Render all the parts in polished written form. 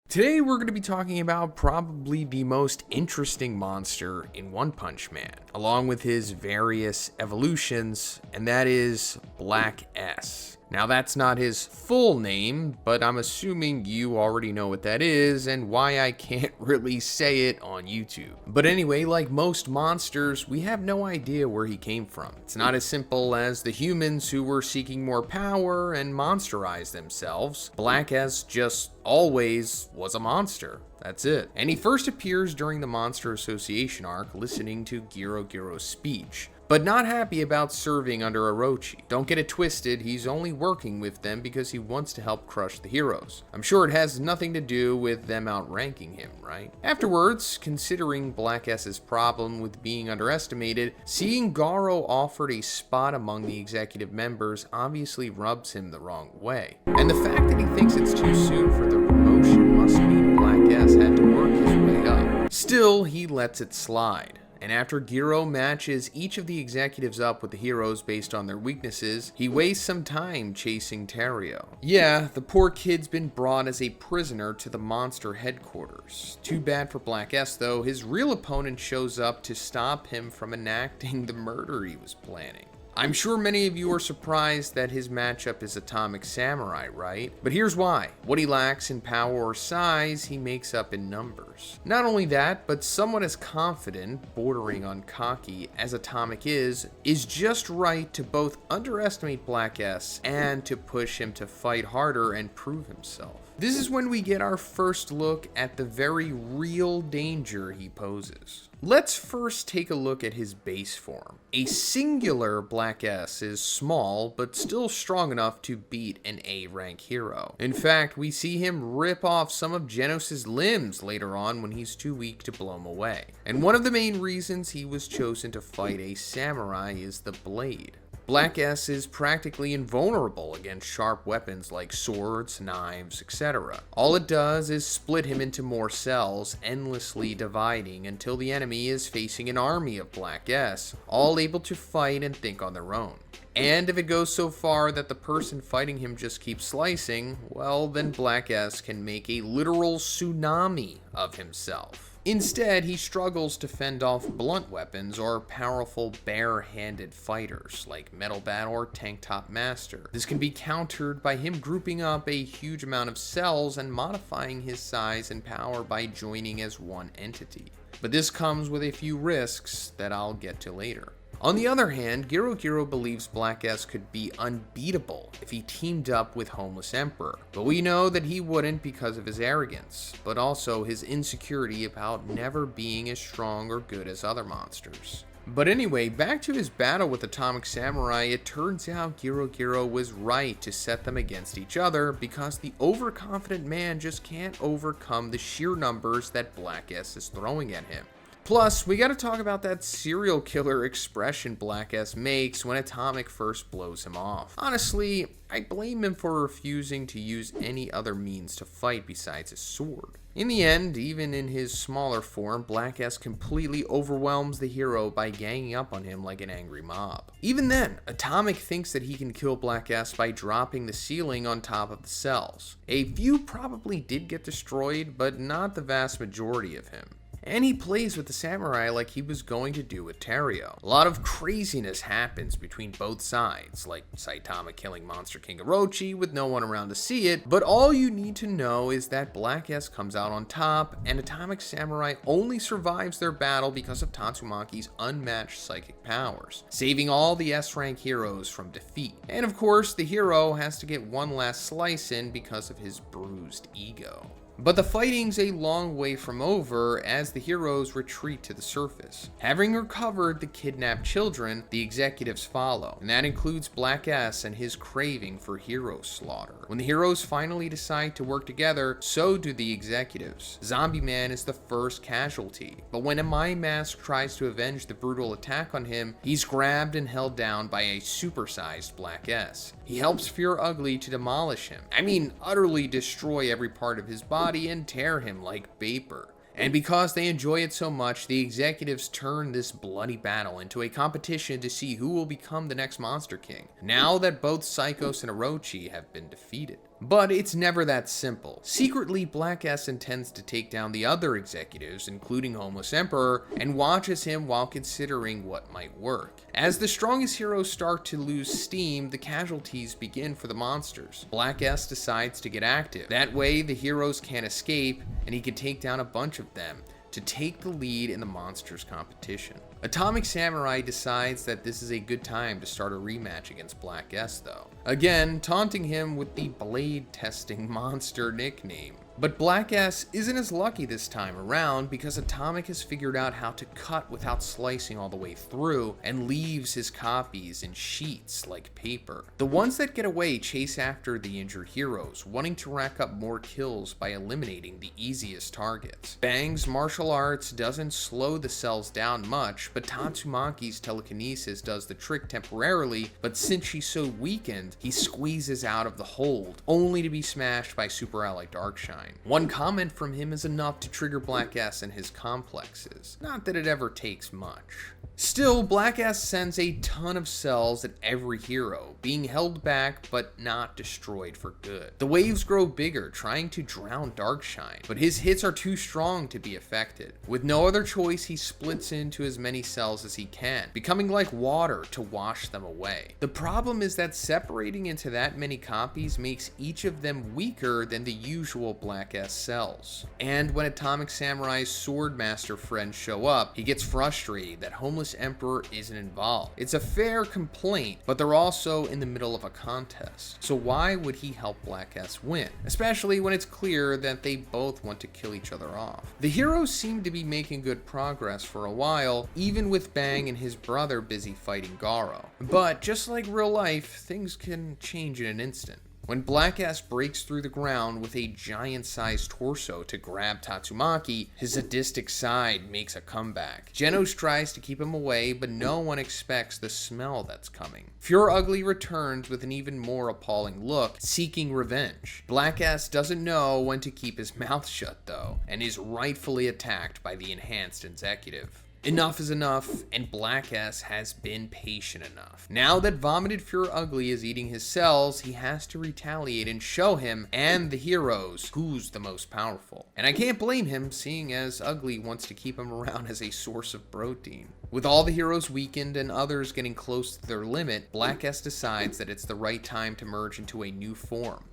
Today we're going to be talking about probably the most interesting monster in One Punch Man, along with his various evolutions, and that is Black S. Now that's not his full name, but I'm assuming you already know what that is and why I can't really say it on YouTube. But anyway, like most monsters, we have no idea where he came from. It's not as simple as the humans who were seeking more power and monsterized themselves. Black S just always was a monster. That's it. And he first appears during the Monster Association arc, listening to Garou's speech, but not happy about serving under Orochi. Don't get it twisted, he's only working with them because he wants to help crush the heroes. I'm sure it has nothing to do with them outranking him, right? Afterwards, considering Black S's problem with being underestimated, seeing Garou offered a spot among the executive members obviously rubs him the wrong way. And the fact that he thinks it's too soon for the promotion must mean Black S had to work his way up. Still, he lets it slide. And after Garou matches each of the executives up with the heroes based on their weaknesses, he wastes some time chasing Terrio. Yeah, the poor kid's been brought as a prisoner to the monster headquarters. Too bad for Black S though, his real opponent shows up to stop him from enacting the murder he was planning. I'm sure many of you are surprised that his matchup is Atomic Samurai, right? But here's why. What he lacks in power or size, he makes up in numbers. Not only that, but someone as confident, bordering on cocky, as Atomic is just right to both underestimate Black S and to push him to fight harder and prove himself. This is when we get our first look at the very real danger he poses. Let's first take a look at his base form. A singular Black S is small, but still strong enough to beat an A-rank hero. In fact, we see him rip off some of Genos' limbs later on when he's too weak to blow him away. And one of the main reasons he was chosen to fight a samurai is the blade. Black S is practically invulnerable against sharp weapons like swords, knives, etc. All it does is split him into more cells, endlessly dividing until the enemy is facing an army of Black S, all able to fight and think on their own. And if it goes so far that the person fighting him just keeps slicing, well, then Black S can make a literal tsunami of himself. Instead, he struggles to fend off blunt weapons or powerful bare-handed fighters like Metal Bat or Tank Top Master. This can be countered by him grouping up a huge amount of cells and modifying his size and power by joining as one entity. But this comes with a few risks that I'll get to later. On the other hand, Garou believes Black S could be unbeatable if he teamed up with Homeless Emperor, but we know that he wouldn't because of his arrogance, but also his insecurity about never being as strong or good as other monsters. But anyway, back to his battle with Atomic Samurai, it turns out Garou was right to set them against each other because the overconfident man just can't overcome the sheer numbers that Black S is throwing at him. Plus, we gotta talk about that serial killer expression Black S makes when Atomic first blows him off. Honestly, I blame him for refusing to use any other means to fight besides his sword. In the end, even in his smaller form, Black S completely overwhelms the hero by ganging up on him like an angry mob. Even then, Atomic thinks that he can kill Black S by dropping the ceiling on top of the cells. A few probably did get destroyed, but not the vast majority of him. And he plays with the samurai like he was going to do with Terrio. A lot of craziness happens between both sides, like Saitama killing Monster King Orochi with no one around to see it, but all you need to know is that Black S comes out on top, and Atomic Samurai only survives their battle because of Tatsumaki's unmatched psychic powers, saving all the S-rank heroes from defeat. And of course, the hero has to get one last slice in because of his bruised ego. But the fighting's a long way from over as the heroes retreat to the surface. Having recovered the kidnapped children, the executives follow, and that includes Black S and his craving for hero slaughter. When the heroes finally decide to work together, so do the executives. Zombie Man is the first casualty, but when a Mime Mask tries to avenge the brutal attack on him, he's grabbed and held down by a supersized Black S. He helps Fear Ugly to demolish him. I mean, utterly destroy every part of his body and tear him like vapor. And because they enjoy it so much, the executives turn this bloody battle into a competition to see who will become the next Monster King, now that both Psychos and Orochi have been defeated. But it's never that simple. Secretly, Black S intends to take down the other executives, including Homeless Emperor, and watches him while considering what might work. As the strongest heroes start to lose steam, the casualties begin for the monsters. Black S decides to get active. That way, the heroes can't escape, and he can take down a bunch of them to take the lead in the monsters competition. Atomic Samurai decides that this is a good time to start a rematch against Black S though. Again, taunting him with the blade testing monster nickname. But Black S isn't as lucky this time around because Atomic has figured out how to cut without slicing all the way through and leaves his copies in sheets like paper. The ones that get away chase after the injured heroes, wanting to rack up more kills by eliminating the easiest targets. Bang's martial arts doesn't slow the cells down much, but Tatsumaki's telekinesis does the trick temporarily, but since she's so weakened, he squeezes out of the hold, only to be smashed by Super Ally Darkshine. One comment from him is enough to trigger Black S and his complexes. Not that it ever takes much. Still, Black S sends a ton of cells at every hero, being held back but not destroyed for good. The waves grow bigger, trying to drown Darkshine, but his hits are too strong to be affected. With no other choice, he splits into as many cells as he can, becoming like water to wash them away. The problem is that separating into that many copies makes each of them weaker than the usual Black S cells. And when Atomic Samurai's Swordmaster friends show up, he gets frustrated that Homeless Emperor isn't involved. It's a fair complaint, but they're also in the middle of a contest. So why would he help Black S win? Especially when it's clear that they both want to kill each other off. The heroes seem to be making good progress for a while, even with Bang and his brother busy fighting Garou. But just like real life, things can change in an instant. When Black S breaks through the ground with a giant-sized torso to grab Tatsumaki, his sadistic side makes a comeback. Genos tries to keep him away, but no one expects the smell that's coming. Pure Ugly returns with an even more appalling look, seeking revenge. Black S doesn't know when to keep his mouth shut though, and is rightfully attacked by the enhanced executive. Enough is enough, and Black S has been patient enough. Now that Vomited Pure Ugly is eating his cells, he has to retaliate and show him and the heroes who's the most powerful. And I can't blame him, seeing as Ugly wants to keep him around as a source of protein. With all the heroes weakened and others getting close to their limit, Black S decides that it's the right time to merge into a new form,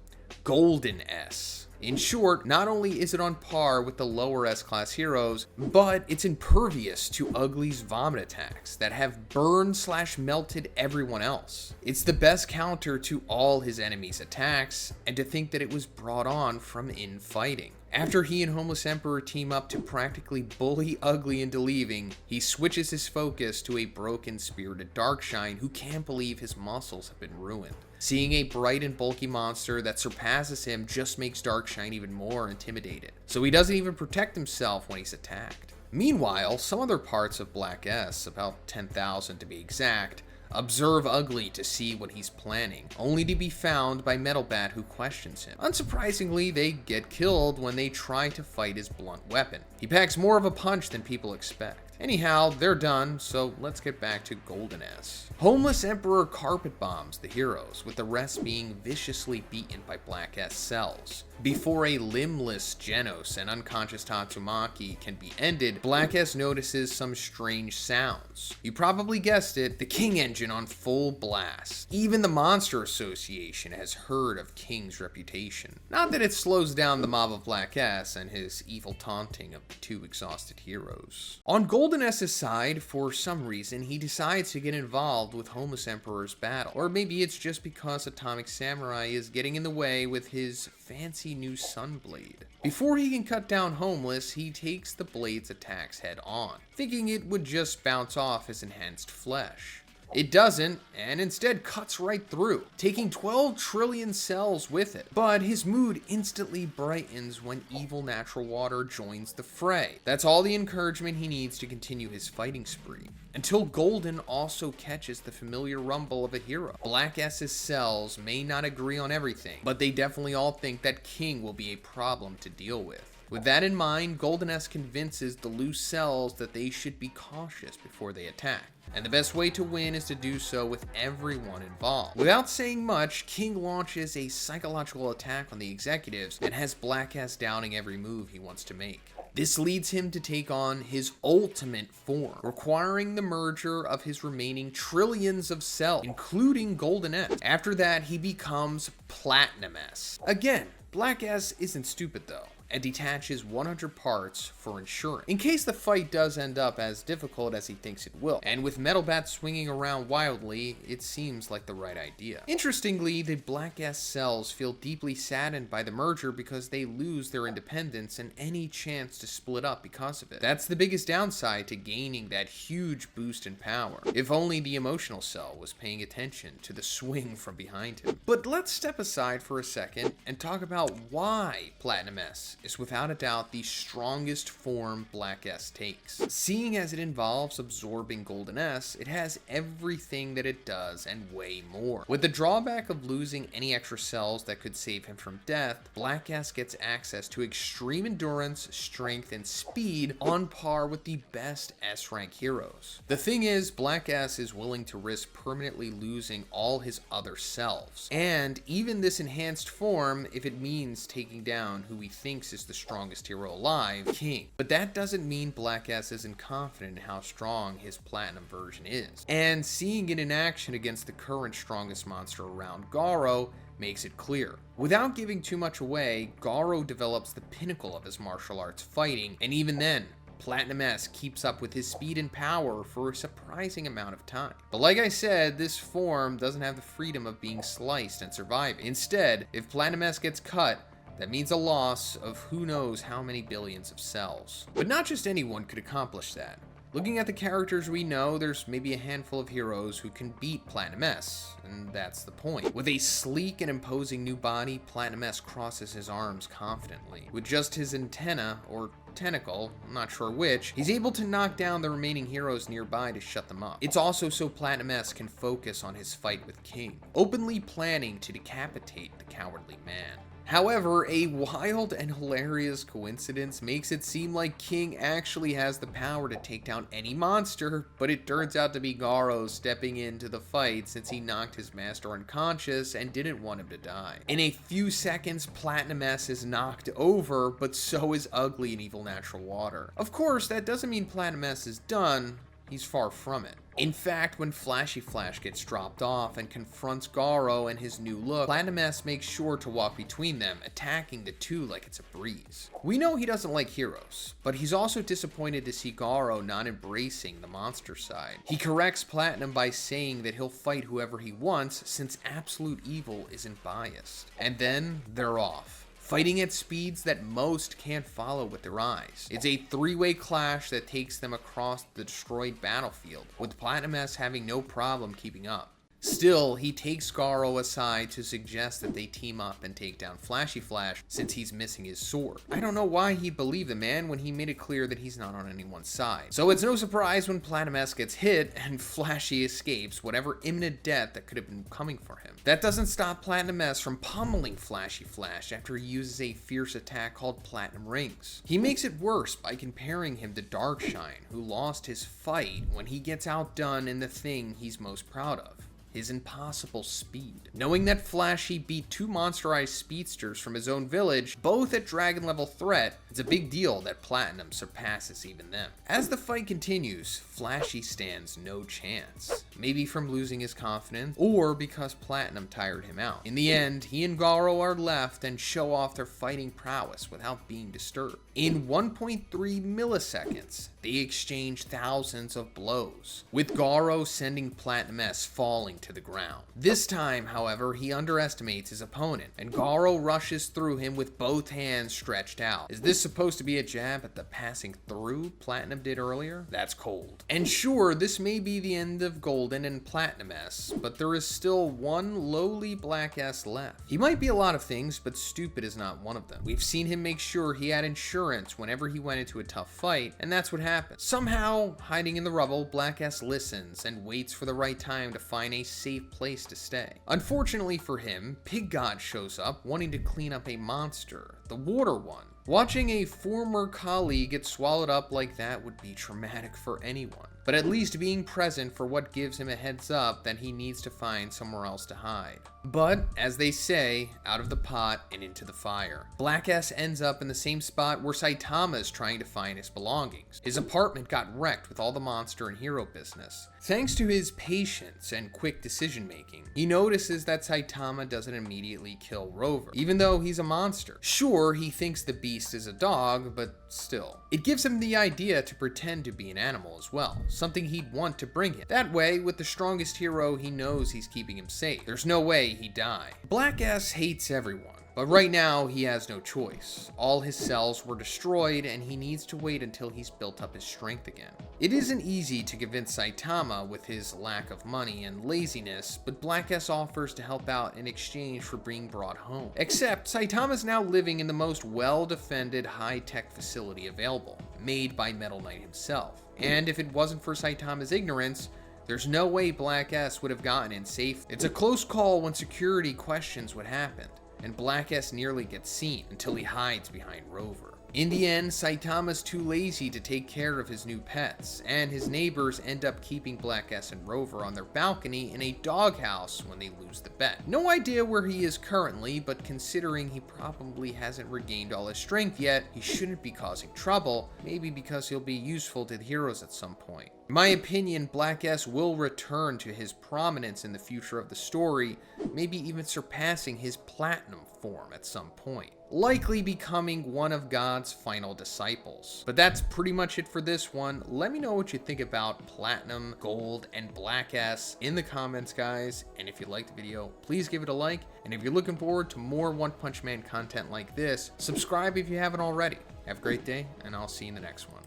Golden S. In short, not only is it on par with the lower S-class heroes, but it's impervious to Ugly's vomit attacks that have burned/melted everyone else. It's the best counter to all his enemies' attacks, and to think that it was brought on from infighting. After he and Homeless Emperor team up to practically bully Ugly into leaving, he switches his focus to a broken-spirited Darkshine who can't believe his muscles have been ruined. Seeing a bright and bulky monster that surpasses him just makes Darkshine even more intimidated, so he doesn't even protect himself when he's attacked. Meanwhile, some other parts of Black S, about 10,000 to be exact, observe Ugly to see what he's planning, only to be found by Metal Bat, who questions him. Unsurprisingly, they get killed when they try to fight his blunt weapon. He packs more of a punch than people expect. Anyhow, they're done, so let's get back to Golden S. Homeless Emperor carpet bombs the heroes, with the rest being viciously beaten by Black S cells. Before a limbless Genos and unconscious Tatsumaki can be ended, Black S notices some strange sounds. You probably guessed it, the King engine on full blast. Even the Monster Association has heard of King's reputation. Not that it slows down the mob of Black S and his evil taunting of the two exhausted heroes. On Golden S's side, for some reason, he decides to get involved with Homeless Emperor's battle. Or maybe it's just because Atomic Samurai is getting in the way with his fancy new Sunblade. Before he can cut down Homeless, he takes the blade's attacks head on, thinking it would just bounce off his enhanced flesh. It doesn't, and instead cuts right through, taking 12 trillion cells with it. But his mood instantly brightens when evil natural water joins the fray. That's all the encouragement he needs to continue his fighting spree. Until Golden also catches the familiar rumble of a hero. Black S's cells may not agree on everything, but they definitely all think that King will be a problem to deal with. With that in mind, Golden S convinces the loose cells that they should be cautious before they attack. and the best way to win is to do so with everyone involved. Without saying much, King launches a psychological attack on the executives and has Black S downing every move he wants to make. This leads him to take on his ultimate form, requiring the merger of his remaining trillions of cells, including Golden S. After that, he becomes Platinum S. Again, Black S isn't stupid though, and detaches 100 parts for insurance, in case the fight does end up as difficult as he thinks it will. And with Metal Bat swinging around wildly, it seems like the right idea. Interestingly, the Black S cells feel deeply saddened by the merger because they lose their independence and any chance to split up because of it. That's the biggest downside to gaining that huge boost in power. If only the emotional cell was paying attention to the swing from behind him. But let's step aside for a second and talk about why Platinum S is without a doubt the strongest form Black S takes. Seeing as it involves absorbing Golden S, it has everything that it does and way more. With the drawback of losing any extra cells that could save him from death, Black S gets access to extreme endurance, strength, and speed on par with the best S-rank heroes. The thing is, Black S is willing to risk permanently losing all his other selves, and even this enhanced form if it means taking down who he thinks is the strongest hero alive, King. But that doesn't mean Black S isn't confident in how strong his Platinum version is. And seeing it in action against the current strongest monster around, Garou, makes it clear. Without giving too much away, Garou develops the pinnacle of his martial arts fighting, and even then, Platinum S keeps up with his speed and power for a surprising amount of time. But like I said, this form doesn't have the freedom of being sliced and surviving. Instead, if Platinum S gets cut, that means a loss of who knows how many billions of cells. But not just anyone could accomplish that. Looking at the characters we know, there's maybe a handful of heroes who can beat Platinum S, and that's the point. With a sleek and imposing new body, Platinum S crosses his arms confidently. With just his antenna, or tentacle, I'm not sure which, he's able to knock down the remaining heroes nearby to shut them up. It's also so Platinum S can focus on his fight with King, openly planning to decapitate the cowardly man. However, a wild and hilarious coincidence makes it seem like King actually has the power to take down any monster, but it turns out to be Garou stepping into the fight since he knocked his master unconscious and didn't want him to die. In a few seconds, Platinum S is knocked over, but so is Ugly in Evil Natural Water. Of course, that doesn't mean Platinum S is done. He's far from it. In fact, when Flashy Flash gets dropped off and confronts Garou and his new look, Platinum S makes sure to walk between them, attacking the two like it's a breeze. We know he doesn't like heroes, but he's also disappointed to see Garou not embracing the monster side. He corrects Platinum by saying that he'll fight whoever he wants since absolute evil isn't biased. And then they're off, fighting at speeds that most can't follow with their eyes. It's a three-way clash that takes them across the destroyed battlefield, with Platinum S having no problem keeping up. Still, he takes Garou aside to suggest that they team up and take down Flashy Flash since he's missing his sword. I don't know why he'd believe the man when he made it clear that he's not on anyone's side. So it's no surprise when Platinum S gets hit and Flashy escapes whatever imminent death that could have been coming for him. That doesn't stop Platinum S from pummeling Flashy Flash after he uses a fierce attack called Platinum Rings. He makes it worse by comparing him to Darkshine, who lost his fight when he gets outdone in the thing he's most proud of: his impossible speed. Knowing that Flashy beat two monsterized speedsters from his own village, both at dragon level threat, it's a big deal that Platinum surpasses even them. As the fight continues, Flashy stands no chance. Maybe from losing his confidence, or because Platinum tired him out. In the end, he and Garou are left and show off their fighting prowess without being disturbed. In 1.3 milliseconds, they exchange thousands of blows, with Garou sending Platinum S falling to the ground. This time, however, he underestimates his opponent, and Garou rushes through him with both hands stretched out. Is this supposed to be a jab at the passing through Platinum did earlier? That's cold. And sure, this may be the end of Golden and Platinum S, but there is still one lowly Black S left. He might be a lot of things, but stupid is not one of them. We've seen him make sure he had insurance whenever he went into a tough fight, and that's what happened. Somehow, hiding in the rubble, Black S listens and waits for the right time to find a safe place to stay. Unfortunately for him, Pig God shows up wanting to clean up a monster, the water one. Watching a former colleague get swallowed up like that would be traumatic for anyone. but at least being present for what gives him a heads up that he needs to find somewhere else to hide. But, as they say, out of the pot and into the fire. Black S ends up in the same spot where Saitama is trying to find his belongings. His apartment got wrecked with all the monster and hero business. Thanks to his patience and quick decision making, he notices that Saitama doesn't immediately kill Rover, even though he's a monster. Sure, he thinks the beast is a dog, but still. It gives him the idea to pretend to be an animal as well, something he'd want to bring him. That way, with the strongest hero, he knows he's keeping him safe. There's no way he'd die. Black S hates everyone. But right now, he has no choice. All his cells were destroyed, and he needs to wait until he's built up his strength again. It isn't easy to convince Saitama with his lack of money and laziness, but Black S offers to help out in exchange for being brought home. Except, Saitama's now living in the most well-defended high-tech facility available, made by Metal Knight himself. And if it wasn't for Saitama's ignorance, there's no way Black S would have gotten in safe. It's a close call when security questions what happened, and Black S nearly gets seen until he hides behind Rover. In the end, Saitama's too lazy to take care of his new pets, and his neighbors end up keeping Black S and Rover on their balcony in a doghouse when they lose the bet. No idea where he is currently, but considering he probably hasn't regained all his strength yet, he shouldn't be causing trouble, maybe because he'll be useful to the heroes at some point. In my opinion, Black S will return to his prominence in the future of the story, maybe even surpassing his platinum form at some point, likely becoming one of God's final disciples. But that's pretty much it for this one. Let me know what you think about Platinum, Gold, and Black S in the comments, guys. And if you liked the video, please give it a like. And if you're looking forward to more One Punch Man content like this, subscribe if you haven't already. Have a great day, and I'll see you in the next one.